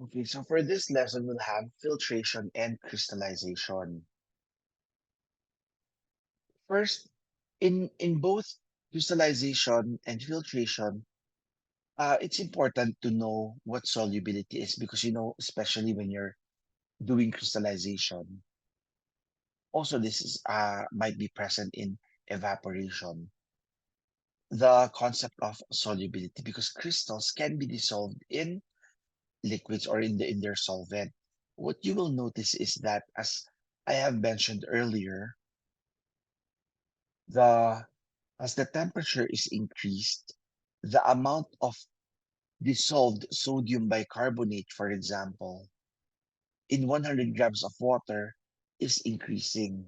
Okay, so for this lesson, we'll have filtration and crystallization. First, in both crystallization and filtration, it's important to know what solubility is because especially when you're doing crystallization. Also, this is might be present in evaporation. The concept of solubility because crystals can be dissolved in liquids or in their solvent. What you will notice is that, as I have mentioned earlier, the as the temperature is increased, the amount of dissolved sodium bicarbonate, for example, in 100 grams of water is increasing.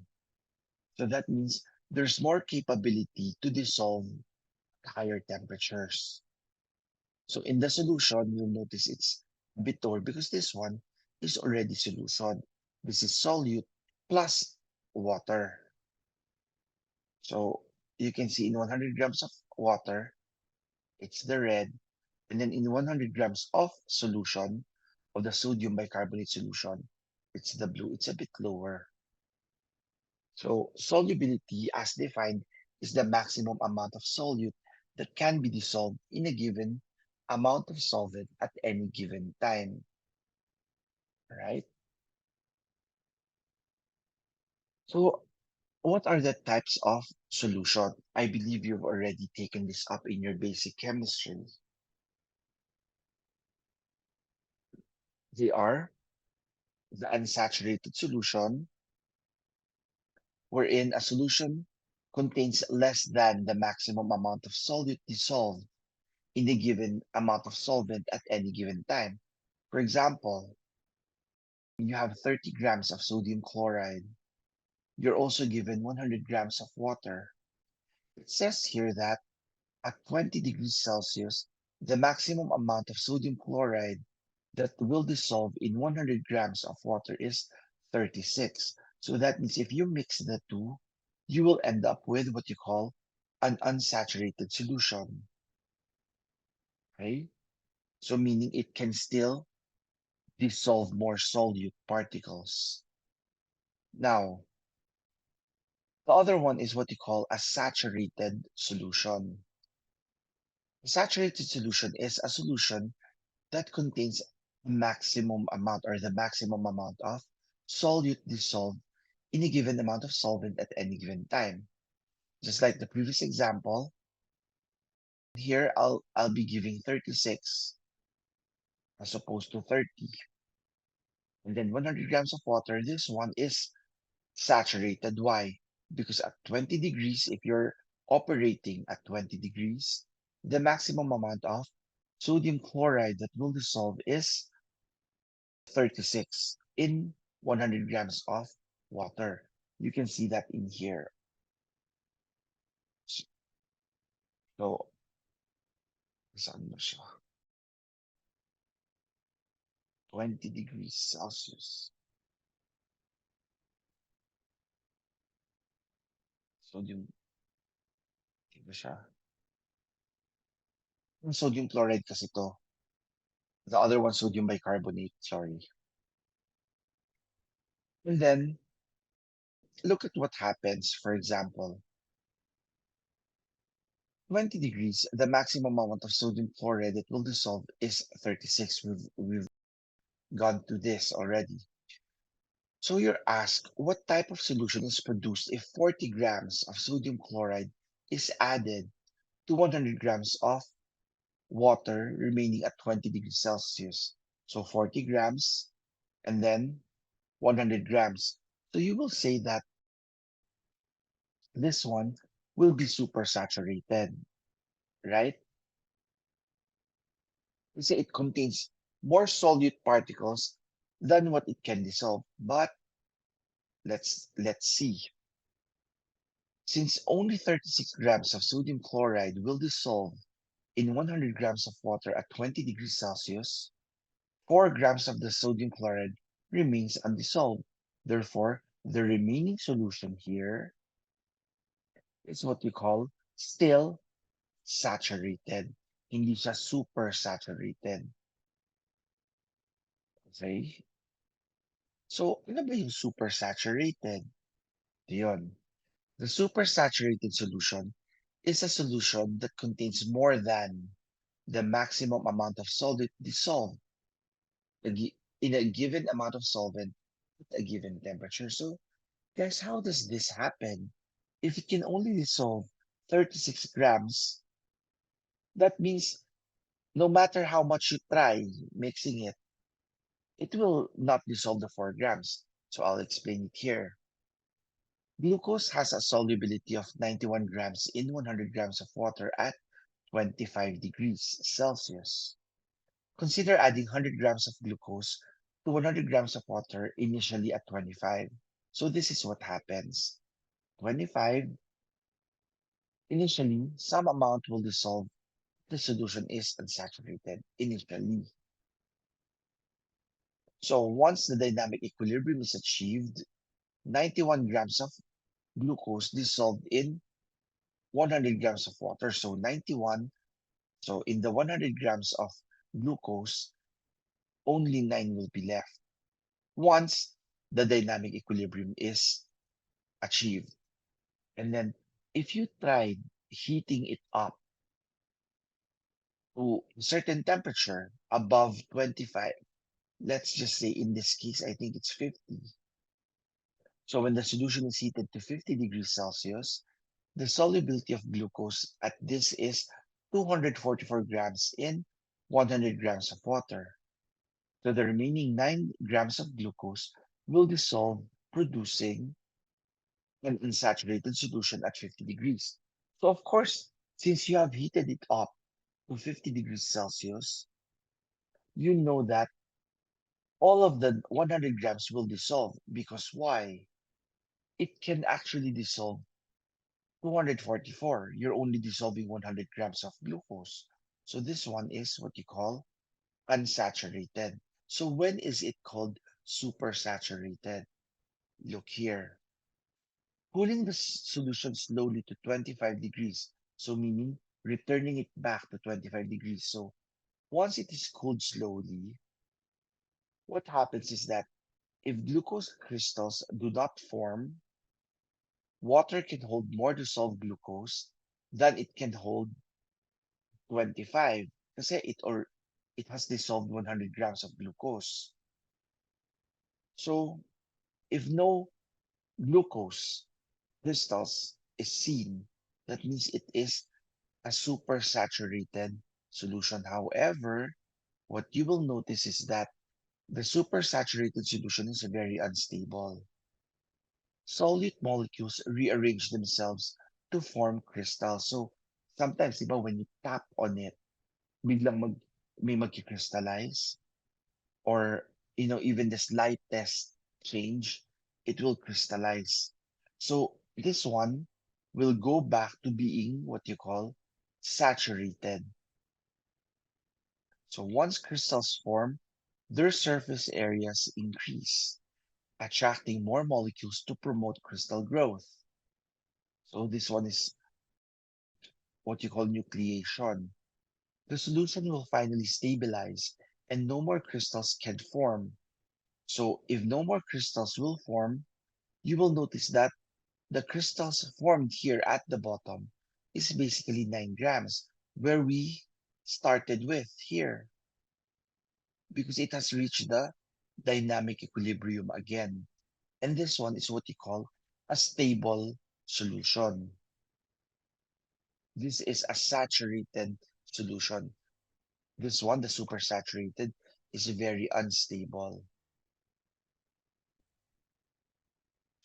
So that means there's more capability to dissolve at higher temperatures. So in the solution, you'll notice it's a bit lower because this one is already solution. This is solute plus water. So you can see in 100 grams of water, it's the red. And then in 100 grams of solution, of the sodium bicarbonate solution, it's the blue. It's a bit lower. So solubility, as defined, is the maximum amount of solute that can be dissolved in a given amount of solvent at any given time, right? So what are the types of solution? I believe you've already taken this up in your basic chemistry. They are the unsaturated solution, wherein a solution contains less than the maximum amount of solute dissolved in a given amount of solvent at any given time. For example, you have 30 grams of sodium chloride. You're also given 100 grams of water. It says here that at 20 degrees Celsius, the maximum amount of sodium chloride that will dissolve in 100 grams of water is 36. So that means if you mix the two, you will end up with what you call an unsaturated solution. Okay? So meaning it can still dissolve more solute particles. Now, the other one is what you call a saturated solution. A saturated solution is a solution that contains maximum amount or the maximum amount of solute dissolved in a given amount of solvent at any given time. Just like the previous example, here I'll be giving 36 as opposed to 30. And then 100 grams of water, this one is saturated. Why? Because at 20 degrees, if you're operating at 20 degrees, the maximum amount of sodium chloride that will dissolve is 36 in 100 grams of water. You can see that in here. So, saan mo siya? 20 degrees Celsius. Sodium, di ba siya? Yung sodium chloride kasi to. The other one, sodium bicarbonate, sorry. And then, look at what happens. For example, 20 degrees, the maximum amount of sodium chloride that will dissolve is 36. We've gone to this already. So you're asked what type of solution is produced if 40 grams of sodium chloride is added to 100 grams of water remaining at 20 degrees Celsius. So 40 grams and then 100 grams. So you will say that this one will be supersaturated, right? We say it contains more solute particles than what it can dissolve. But let's see. Since only 36 grams of sodium chloride will dissolve in 100 grams of water at 20 degrees Celsius, 4 grams of the sodium chloride remains undissolved. Therefore, the remaining solution here is what we call still saturated. Hindi siya super saturated. Okay? So, ano ba yung supersaturated? Yun. The supersaturated solution is a solution that contains more than the maximum amount of solvent dissolved in a given amount of solvent at a given temperature. So, guys, how does this happen? If it can only dissolve 36 grams, that means no matter how much you try mixing it, it will not dissolve the 4 grams. So I'll explain it here. Glucose has a solubility of 91 grams in 100 grams of water at 25 degrees Celsius. Consider adding 100 grams of glucose to 100 grams of water initially at 25. So this is what happens. 25, initially, some amount will dissolve. The solution is unsaturated initially. So once the dynamic equilibrium is achieved, 91 grams of glucose dissolved in 100 grams of water. So 91. So in the 100 grams of glucose, only 9 will be left once the dynamic equilibrium is achieved. And then if you tried heating it up to a certain temperature above 25, let's just say in this case, I think it's 50. So when the solution is heated to 50 degrees Celsius, the solubility of glucose at this is 244 grams in 100 grams of water. So the remaining 9 grams of glucose will dissolve, producing an unsaturated solution at 50 degrees. So of course, since you have heated it up to 50 degrees Celsius, you know that all of the 100 grams will dissolve because why? It can actually dissolve 244. You're only dissolving 100 grams of glucose. So this one is what you call unsaturated. So when is it called supersaturated? Look here. Cooling the solution slowly to 25 degrees. So meaning returning it back to 25 degrees. So once it is cooled slowly, what happens is that if glucose crystals do not form, water can hold more dissolved glucose than it can hold 25 kasi it has dissolved 100 grams of glucose. So if no glucose crystals is seen, that means it is a supersaturated solution. However, what you will notice is that the supersaturated solution is very unstable. Solute molecules rearrange themselves to form crystals. So sometimes, diba, when you tap on it, biglang may magki-crystallize or, even the slightest change, it will crystallize. So this one will go back to being what you call saturated. So once crystals form, their surface areas increase, attracting more molecules to promote crystal growth. So this one is what you call nucleation. The solution will finally stabilize and no more crystals can form. So if no more crystals will form, you will notice that the crystals formed here at the bottom is basically 9 grams, where we started with here, because it has reached the dynamic equilibrium again. And this one is what you call a stable solution. This is a saturated solution. This one, the supersaturated, is very unstable.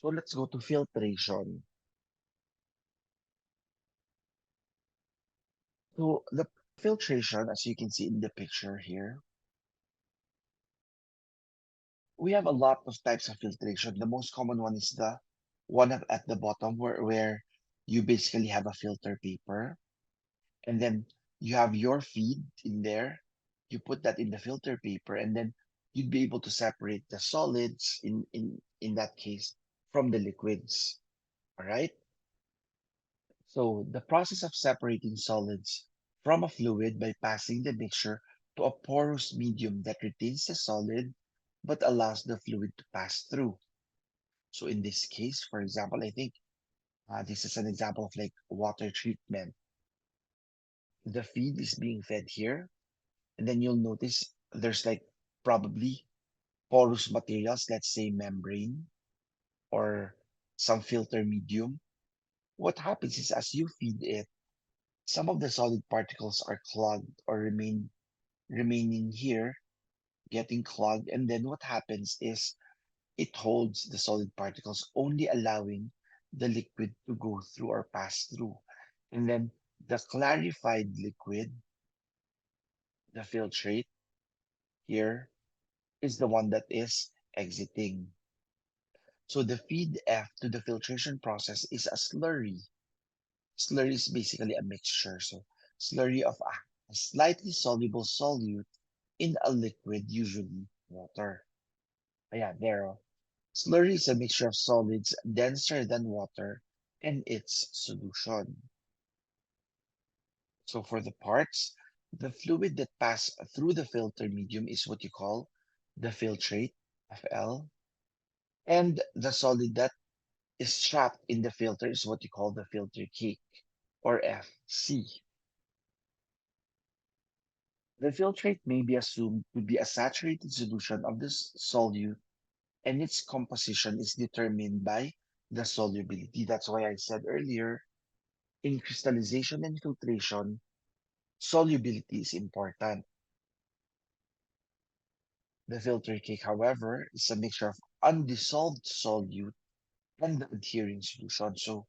So let's go to filtration. So the filtration, as you can see in the picture here, we have a lot of types of filtration. The most common one is the one at the bottom where you basically have a filter paper and then you have your feed in there. You put that in the filter paper and then you'd be able to separate the solids in that case from the liquids. All right. So the process of separating solids from a fluid by passing the mixture to a porous medium that retains the solid but allows the fluid to pass through. So in this case, for example, I think this is an example of like water treatment. The feed is being fed here, and then you'll notice there's like probably porous materials, let's say membrane or some filter medium. What happens is as you feed it, some of the solid particles are clogged or remaining here, getting clogged, and then what happens is it holds the solid particles, only allowing the liquid to go through or pass through. And then the clarified liquid, the filtrate here, is the one that is exiting. So the feed F to the filtration process is a slurry. Slurry is basically a mixture. So slurry of a slightly soluble solute in a liquid, usually water. Yeah, there. Slurry is a mixture of solids denser than water and its solution. So for the parts, the fluid that pass through the filter medium is what you call the filtrate, FL, and the solid that is trapped in the filter is what you call the filter cake, or FC. The filtrate may be assumed to be a saturated solution of this solute, and its composition is determined by the solubility. That's why I said earlier, in crystallization and filtration, solubility is important. The filter cake, however, is a mixture of undissolved solute and the adhering solution. So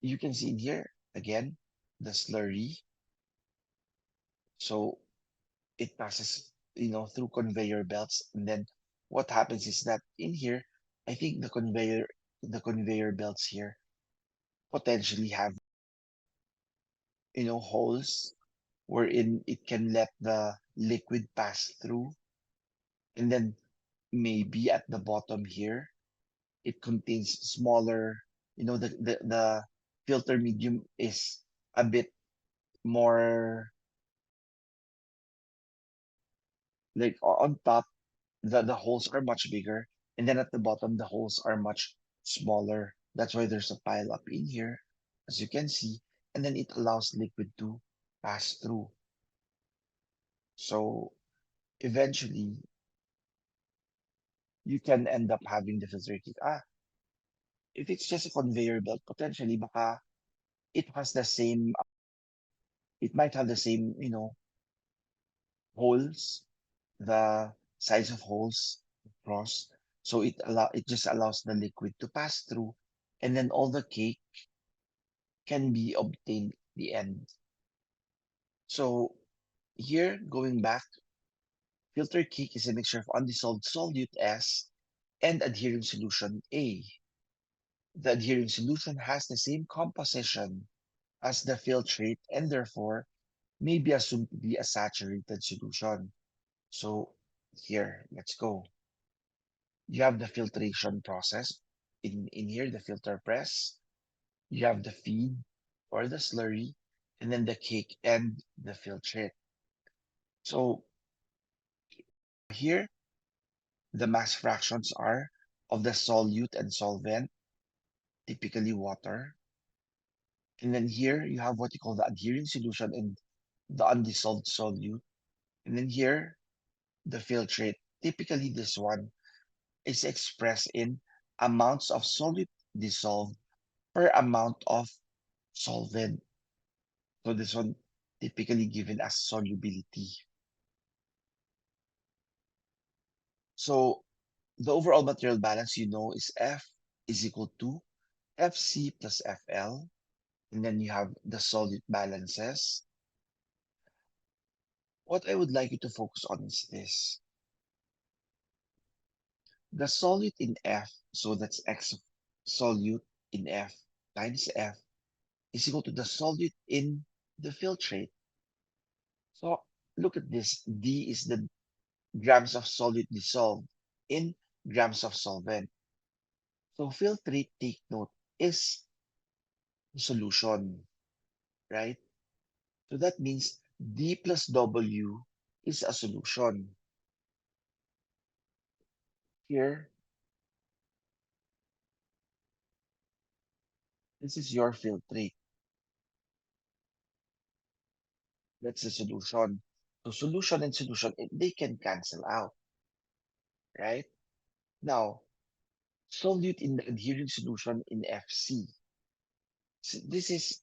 you can see in here again the slurry. So it passes, through conveyor belts, and then what happens is that in here, I think the conveyor belts here potentially have, holes wherein it can let the liquid pass through, and then maybe at the bottom here it contains smaller, the filter medium is a bit more like on top, the holes are much bigger, and then at the bottom the holes are much smaller. That's why there's a pile up in here, as you can see, and then it allows liquid to pass through. So eventually you can end up having the filter kit. If it's just a conveyor belt, potentially baka it has the same, it might have the same, holes, the size of holes across. So it just allows the liquid to pass through, and then all the cake can be obtained at the end. So here, going back, filter cake is a mixture of undissolved solute S and adhering solution A. The adhering solution has the same composition as the filtrate and therefore may be assumed to be a saturated solution. So here, let's go. You have the filtration process. In here, the filter press. You have the feed or the slurry, and then the cake and the filtrate. So here, the mass fractions are of the solute and solvent, typically water. And then here, you have what you call the adhering solution and the undissolved solute. And then here, the filtrate, typically this one, is expressed in amounts of solute dissolved per amount of solvent. So this one typically given as solubility. So the overall material balance is F is equal to Fc plus Fl. And then you have the solute balances. What I would like you to focus on is this. The solute in F, so that's X solute in F times F is equal to the solute in the filtrate. So look at this. D is the grams of solute dissolved in grams of solvent. So filtrate, take note, is solution, right? So that means D plus W is a solution. Here, this is your filtrate. That's the solution. So solution and solution, they can cancel out, right? Now, solute in the adhering solution in FC. So this is,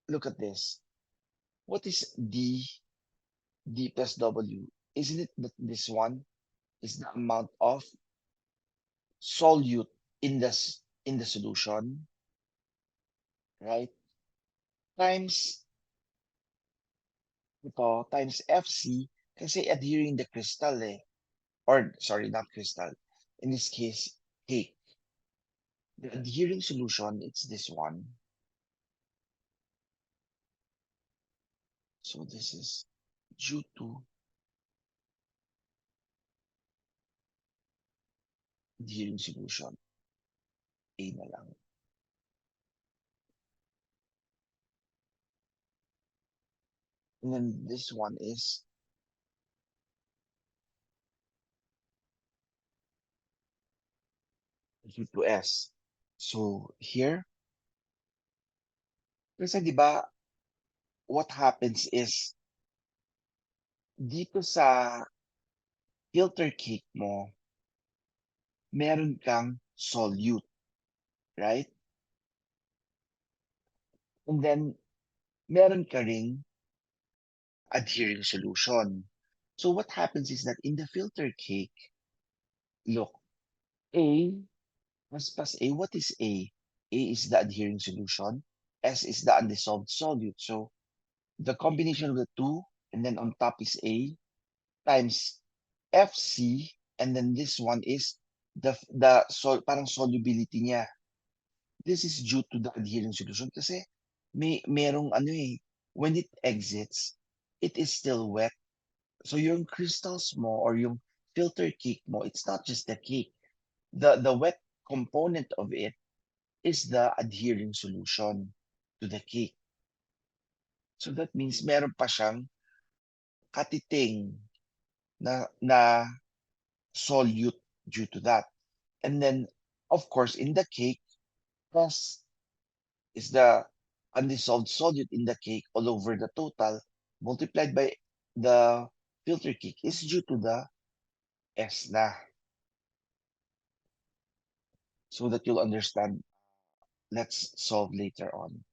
look at this. What is D plus W? Isn't it that this one is the amount of solute in in the solution, right? Times ito, times FC kasi adhering the crystal eh. Or sorry, not crystal. In this case, cake. The adhering solution, it's this one. So this is due to adhering solution. A na lang. And then this one is due to S. So here, kasi di ba, what happens is, dito sa filter cake mo, meron kang solute, right? And then, meron ka ring adhering solution. So what happens is that in the filter cake, look, A plus A, what is A? A is the adhering solution. S is the undissolved solute. So the combination of the two, and then on top is A times FC, and then this one is parang solubility niya. This is due to the adhering solution kasi merong ano eh, when it exits, it is still wet. So yung crystals mo or yung filter cake mo, it's not just the cake. The wet component of it is the adhering solution to the cake. So that means meron pa siyang katiting na solute due to that. And then, of course, in the cake, plus is the undissolved solute in the cake all over the total multiplied by the filter cake is due to the S na. So that you'll understand, let's solve later on.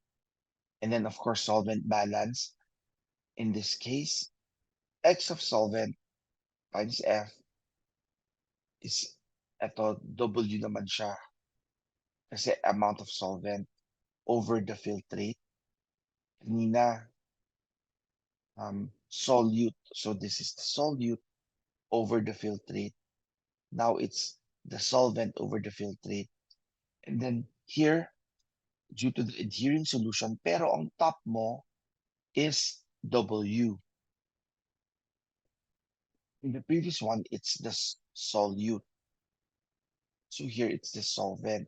And then, of course, solvent balance. In this case, X of solvent times F is eto, W naman siya. Kasi amount of solvent over the filtrate. Kanina, solute. So this is the solute over the filtrate. Now it's the solvent over the filtrate. And then here, due to the adhering solution, pero ang top mo is W. In the previous one, it's the solute. So here it's the solvent.